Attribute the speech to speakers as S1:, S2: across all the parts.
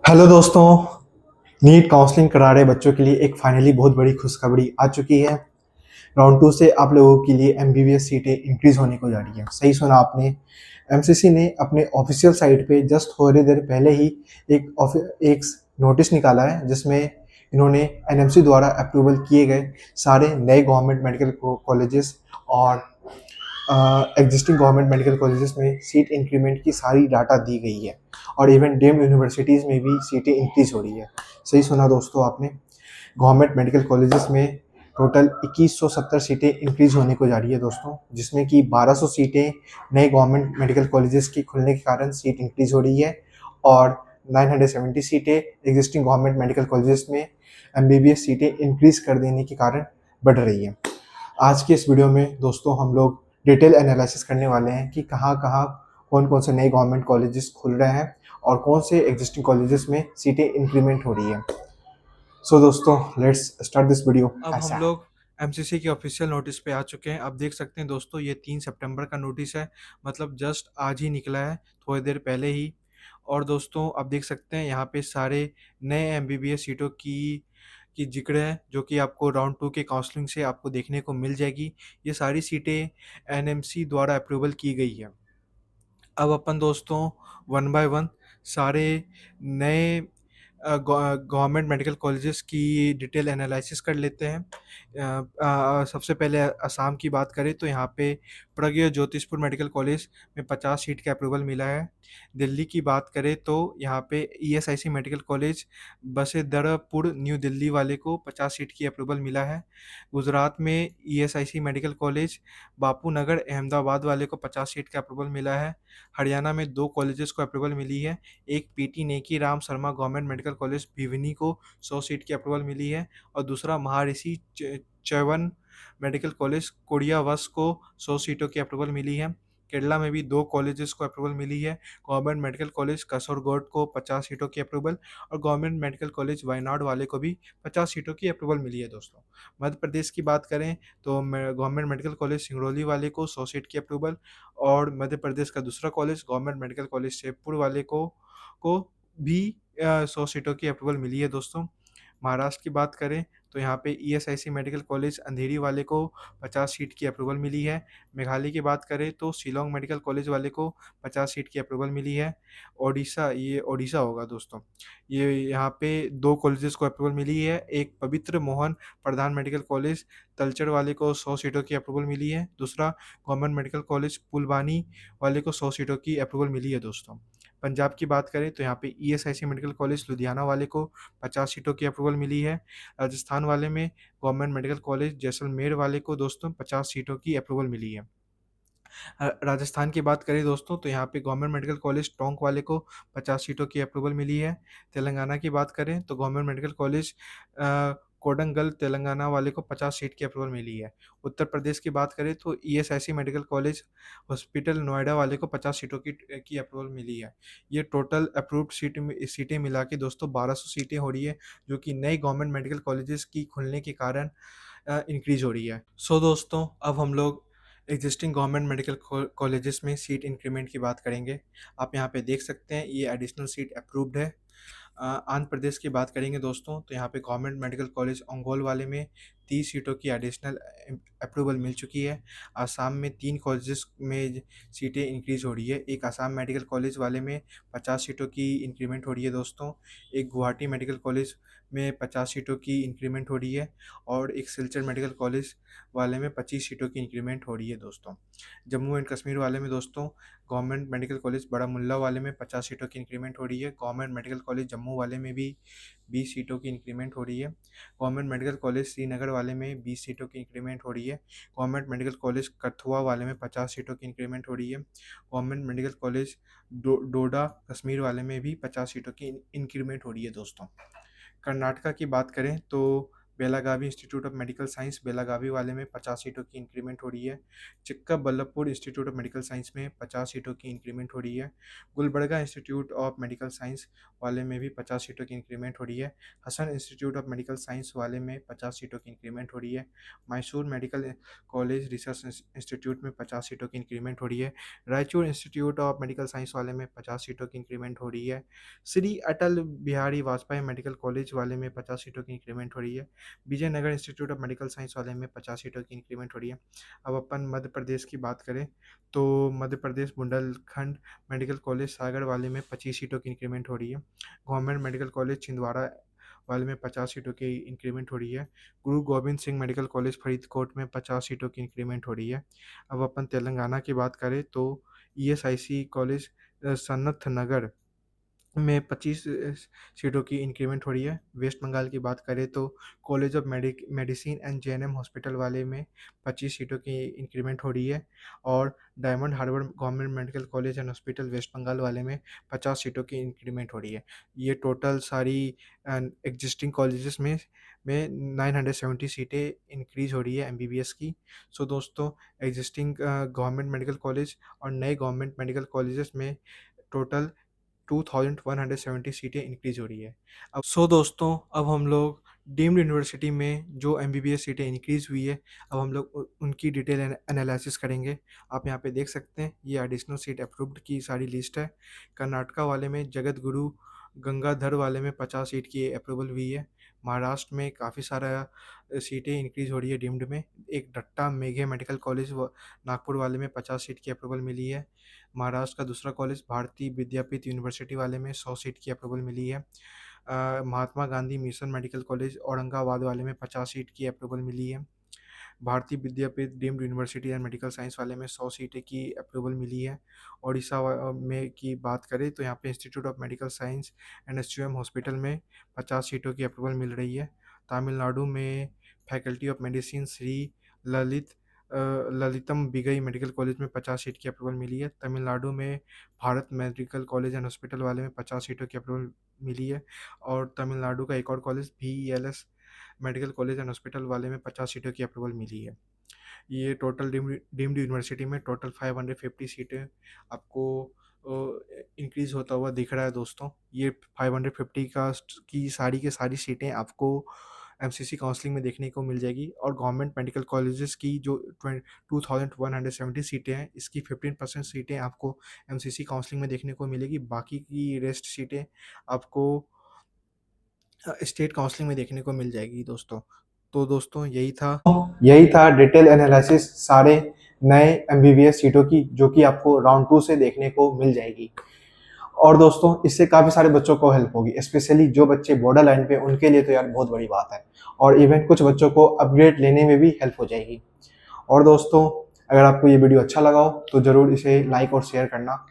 S1: Hello दोस्तों। NEET counselling करा रहे बच्चों के लिए एक फाइनली बहुत बड़ी खुशखबरी आ चुकी है। राउंड टू से आप लोगों के लिए एमबीबीएस सीटें इंक्रीज होने को जा रही है। सही सुना आपने। एमसीसी ने अपने ऑफिशियल साइट पे जस्ट थोड़ी देर पहले ही एक नोटिस निकाला है जिसमें इन्होंने एनएमसी द्वारा अप्रूवल किए गए सारे नए गवर्नमेंट मेडिकल कॉलेजेस और एग्जिस्टिंग गवर्नमेंट मेडिकल कॉलेजेस में सीट इंक्रीमेंट की सारी डाटा दी गई है और इवन डीम्ड यूनिवर्सिटीज़ में भी सीटें इंक्रीज हो रही है। सही सुना दोस्तों आपने। गवर्नमेंट मेडिकल कॉलेजेस में टोटल 2170 सीटें इंक्रीज होने को जा रही है दोस्तों, जिसमें कि 1200 सीटें नए गवर्नमेंट मेडिकल कॉलेजेस के खुलने के कारण सीट इंक्रीज हो रही है और 970 सीटें एग्जिस्टिंग गवर्नमेंट मेडिकल कॉलेजेस में एमबीबीएस सीटें इंक्रीज कर देने के कारण बढ़ रही है। आज के इस वीडियो में दोस्तों हम लोग डिटेल एनालिसिस करने वाले हैं कि कहाँ कहाँ कौन कौन से नए गवर्नमेंट कॉलेजेस खुल रहे हैं और कौन से एग्जिस्टिंग कॉलेजेस में सीटें इंक्रीमेंट हो रही है। सो दोस्तों लेट्स स्टार्ट दिस वीडियो।
S2: अब हम
S1: ऐसा है।
S2: लोग एमसीसी के ऑफिशियल नोटिस पे आ चुके हैं। आप देख सकते हैं दोस्तों, ये 3 सितंबर का नोटिस है। मतलब जस्ट आज ही निकला है, थोड़ी देर पहले ही। और दोस्तों आप देख सकते हैं यहाँ पे सारे नए एमबीबीएस सीटों की जिक्र है, जो कि आपको राउंड 2 के काउंसलिंग से आपको देखने को मिल जाएगी। ये सारी सीटें एनएमसी द्वारा अप्रूवल की गई है। अब अपन दोस्तों वन बाय वन सारे नए गवर्नमेंट मेडिकल कॉलेजेस की डिटेल एनालिसिस कर लेते हैं। सबसे पहले असम की बात करें तो यहाँ पे प्रज्ञा ज्योतिषपुर मेडिकल कॉलेज में 50 सीट का अप्रूवल मिला है। दिल्ली की बात करें तो यहाँ पे ESIC medical college Basaidarapur New Delhi वाले को 50 सीट की अप्रूवल मिला है। गुजरात में ESIC medical college Bapu Nagar Ahmedabad वाले को 50 सीट का अप्रूवल मिला है। हरियाणा में 2 कॉलेजेस को अप्रूवल मिली है। एक पीटी नेकी Ram Sharma government medical college Bhiwani को 100 सीट की अप्रूवल मिली है और दूसरा महर्षि च्यवन मेडिकल कॉलेज कोडियावास को 100 सीटों की अप्रूवल मिली है। केरला में भी 2 कॉलेजेस को अप्रूवल मिली है। गवर्नमेंट मेडिकल कॉलेज कसौरगोड को 50 सीटों की अप्रूवल और गवर्नमेंट मेडिकल कॉलेज वायनाड वाले को भी 50 सीटों की अप्रूवल मिली है दोस्तों। मध्य प्रदेश की बात करें तो गवर्नमेंट मेडिकल कॉलेज सिंगरौली वाले को 100 सीट की अप्रूवल और मध्य प्रदेश का दूसरा college government medical college Shekhpur वाले को भी 100 सीटों की अप्रूवल मिली है दोस्तों। महाराष्ट्र की बात करें तो यहाँ पे ईएसआईसी मेडिकल कॉलेज अंधेरी वाले को 50 सीट की अप्रूवल मिली है। मेघालय की बात करें तो शिलोंग मेडिकल कॉलेज वाले को 50 सीट की अप्रूवल मिली है। ओडिशा होगा दोस्तों। ये यहाँ पे 2 कॉलेजेस को अप्रूवल मिली है। एक पवित्र मोहन प्रधान मेडिकल कॉलेज तलचर वाले को 100 सीटों की अप्रूवल मिली है। दूसरा गवर्नमेंट मेडिकल कॉलेज पुलवानी वाले को 100 सीटों की अप्रूवल मिली है दोस्तों। पंजाब की बात करें तो यहाँ पे ईएसआईसी मेडिकल कॉलेज लुधियाना वाले को 50 सीटों की अप्रूवल मिली है। राजस्थान वाले में गवर्नमेंट मेडिकल कॉलेज जैसलमेर वाले को दोस्तों 50 सीटों की अप्रूवल मिली है। राजस्थान की बात करें दोस्तों तो यहाँ पे गवर्नमेंट मेडिकल कॉलेज टोंक वाले को 50 सीटों की अप्रूवल मिली है। तेलंगाना की बात करें तो government medical college Kodangal Telangana वाले को 50 सीट की अप्रूवल मिली है। उत्तर प्रदेश की बात करें तो ESIC medical college hospital Noida वाले को 50 सीटों की अप्रूवल मिली है। ये टोटल अप्रूव्ड सीटें मिला के दोस्तों 1200 सीटें हो रही है, जो कि नए गवर्नमेंट मेडिकल कॉलेजेस की खुलने के कारण इंक्रीज हो रही है। सो दोस्तों अब हम लोग एग्जिस्टिंग गवर्नमेंट मेडिकल कॉलेजेस में सीट इंक्रीमेंट की बात करेंगे। आप यहाँ पे देख सकते हैं ये एडिशनल सीट अप्रूव्ड है। आंध्र प्रदेश की बात करेंगे दोस्तों तो यहाँ पे गवर्नमेंट मेडिकल कॉलेज ओंगोल वाले में 30 सीटों की एडिशनल अप्रूवल मिल चुकी है। आसाम में 3 कॉलेजेस में सीटें इंक्रीज हो रही है। एक आसाम मेडिकल कॉलेज वाले में 50 सीटों की इंक्रीमेंट हो रही है दोस्तों। एक गुवाहाटी मेडिकल कॉलेज में 50 सीटों की इंक्रीमेंट हो रही है और एक सिलचर मेडिकल कॉलेज वाले में 25 सीटों की इंक्रीमेंट हो रही है दोस्तों। जम्मू एंड कश्मीर वाले में दोस्तों गवर्नमेंट मेडिकल कॉलेज बारामुल्ला वाले में 50 सीटों की इंक्रीमेंट हो रही है। गवर्नमेंट मेडिकल कॉलेज जम्मू वाले में भी 20 सीटों की इंक्रीमेंट हो रही है। गवर्नमेंट मेडिकल कॉलेज श्रीनगर वाले में 20 सीटों की इंक्रीमेंट हो रही है। गवर्नमेंट मेडिकल कॉलेज कथुआ वाले में 50 सीटों की इंक्रीमेंट हो रही है। गवर्नमेंट मेडिकल कॉलेज डोडा कश्मीर वाले में भी 50 सीटों की इंक्रीमेंट हो रही है दोस्तों। कर्नाटका की बात करें तो Belagavi institute of medical science Belagavi वाले में 50 सीटों की इंक्रीमेंट हो रही है। Chikkaballapur institute of medical science में 50 सीटों की इंक्रीमेंट हो रही है। Gulbarga institute of medical science वाले में भी 50 सीटों की इंक्रीमेंट हो रही है। Hassan institute of medical science वाले में 50 सीटों की इंक्रीमेंट हो रही है। Mysore medical college research institute में 50 सीटों की इंक्रीमेंट हो रही है। Raichur institute of medical science वाले में 50 सीटों की इंक्रीमेंट हो रही है। श्री अटल बिहारी वाजपेयी मेडिकल कॉलेज वाले में 50 सीटों की इंक्रीमेंट हो रही है। Vijayanagar institute of medical science वाले में 50 सीटों की इंक्रीमेंट हो रही है। अब अपन मध्य प्रदेश की बात करें तो मध्य प्रदेश बुंदेलखंड मेडिकल कॉलेज सागर वाले में 25 सीटों की इंक्रीमेंट हो रही है। गवर्नमेंट मेडिकल कॉलेज छिंदवाड़ा वाले में 50 सीटों की इंक्रीमेंट हो रही है। गुरु गोविंद सिंह मेडिकल कॉलेज फरीदकोट में 50 सीटों की इंक्रीमेंट हो रही है। अब अपन तेलंगाना की बात करें तो ईएसआईसी कॉलेज सनत नगर में 25 सीटों की इंक्रीमेंट हो रही है। वेस्ट बंगाल की बात करें तो college of medicine and JNM hospital वाले में 25 सीटों की इंक्रीमेंट हो रही है। और diamond harbour government medical college and hospital west Bengal वाले में 50 सीटों की इंक्रीमेंट हो रही है। ये टोटल सारी एग्जिस्टिंग कॉलेजेस में 970 सीटें इंक्रीज हो रही है एमबीबीएस की। सो दोस्तों, एग्जिस्टिंग गवर्नमेंट मेडिकल कॉलेज और नए गवर्नमेंट मेडिकल कॉलेजेस में टोटल 2170 सीटें इंक्रीज हो रही है। सो दोस्तों, अब हम लोग डीम्ड यूनिवर्सिटी में जो एमबीबीएस सीटें इंक्रीज हुई है, अब हम लोग उनकी डिटेल एनालिसिस करेंगे। आप यहाँ पे देख सकते हैं, ये एडिशनल सीट अप्रूव्ड की सारी लिस्ट है। कर्नाटका वाले में जगत गुरु गंगाधर वाले में 50 सीट की अप्रूवल हुई है। महाराष्ट्र में काफ़ी सारा सीटें इंक्रीज हो रही है डीम्ड में। एक डट्टा मेघे मेडिकल कॉलेज नागपुर वाले में 50 सीट की अप्रूवल मिली है। महाराष्ट्र का दूसरा कॉलेज भारतीय विद्यापीठ यूनिवर्सिटी वाले में 100 सीट की अप्रूवल मिली है। Mahatma Gandhi mission medical college Aurangabad वाले में 50 सीट की अप्रूवल मिली है। Bharati Vidyapeeth deemed university and medical science वाले में 100 सीटें की अप्रूवल मिली है। ओडिशा में की बात करें तो यहाँ पे institute of medical science and SUM hospital में 50 सीटों की अप्रूवल मिल रही है। तमिलनाडु में faculty of medicine Shri Lalithambigai medical college में 50 सीट की अप्रूवल मिली है। तमिलनाडु में Bharat medical college and hospital वाले में 50 सीटों की अप्रूवल मिली है। और तमिलनाडु का एक और college VELS medical college and hospital वाले में 50 सीटों की अप्रूवल मिली है। ये टोटल डीम्ड यूनिवर्सिटी में टोटल 550 सीटें आपको इंक्रीज़ होता हुआ दिख रहा है दोस्तों। ये 550 की सारी सीटें आपको एमसीसी काउंसलिंग में देखने को मिल जाएगी। और गवर्नमेंट मेडिकल कॉलेजेस की जो 2170 सीटें हैं, इसकी 15% सीटें आपको एमसीसी काउंसलिंग में देखने को मिलेगी। बाकी की रेस्ट सीटें आपको स्टेट काउंसलिंग में देखने को मिल जाएगी दोस्तों। तो दोस्तों,
S1: यही था डिटेल एनालिसिस सारे नए एमबीबीएस सीटों की, जो कि आपको राउंड 2 से देखने को मिल जाएगी। और दोस्तों, इससे काफ़ी सारे बच्चों को हेल्प होगी, स्पेशली जो बच्चे बॉर्डर लाइन पे, उनके लिए तो यार बहुत बड़ी बात है। और इवन कुछ बच्चों को अपग्रेड लेने में भी हेल्प हो जाएगी। और दोस्तों, अगर आपको ये वीडियो अच्छा लगा हो तो ज़रूर इसे लाइक और शेयर करना।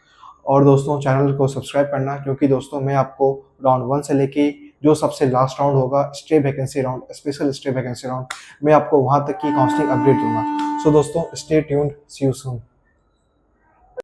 S1: और दोस्तों, चैनल को सब्सक्राइब करना, क्योंकि दोस्तों मैं आपको राउंड 1 से लेके जो सबसे लास्ट राउंड होगा, stay vacancy round, special stay vacancy round, मैं आपको वहाँ तक की काउंसलिंग अपडेट दूंगा। सो दोस्तों, stay tuned, see you soon.